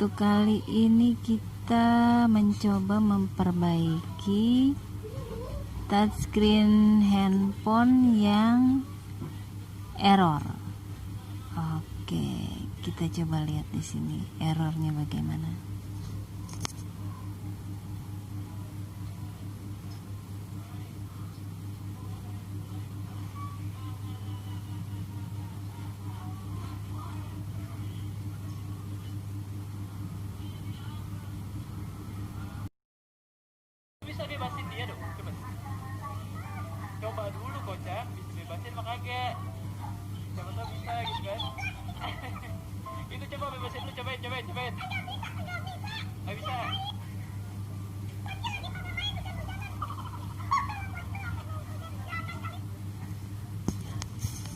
Untuk kali ini kita mencoba memperbaiki touchscreen handphone yang error. Oke, kita coba lihat di sini errornya bagaimana. Bisa bebasin dia dong, coba dulu kocak, bisa bebasin mah kagak, siapa tau bisa gitu kan. Itu coba bebasin lu, cobain nggak bisa.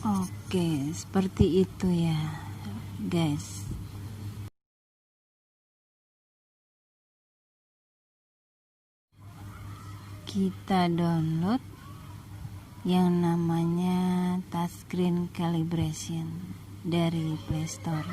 Oke, seperti itu ya guys. Kita download yang namanya touchscreen calibration dari Play Store.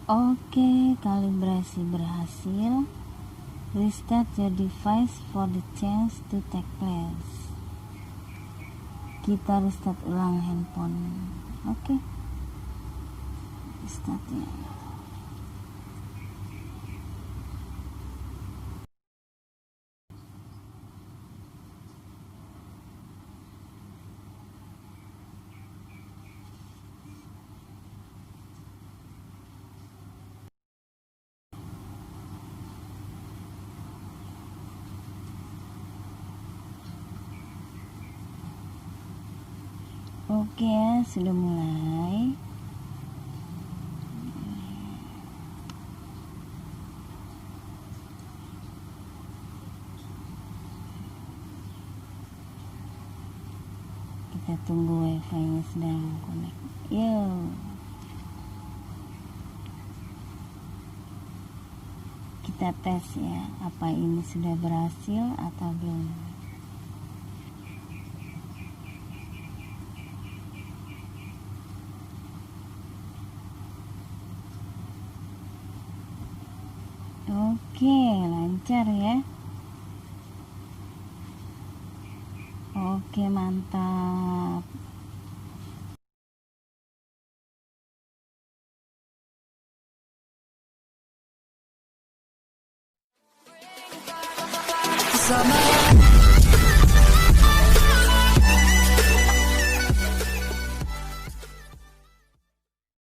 Oke, kalibrasi berhasil. Restart your device for the change to take place. Kita restart ulang handphone. Oke, restart ya. Oke ya, sudah mulai. Kita tunggu wifi-nya sedang connect. Yuk. Kita tes ya, apa ini sudah berhasil atau belum. Oke, lancar ya. Oke, mantap. Selamat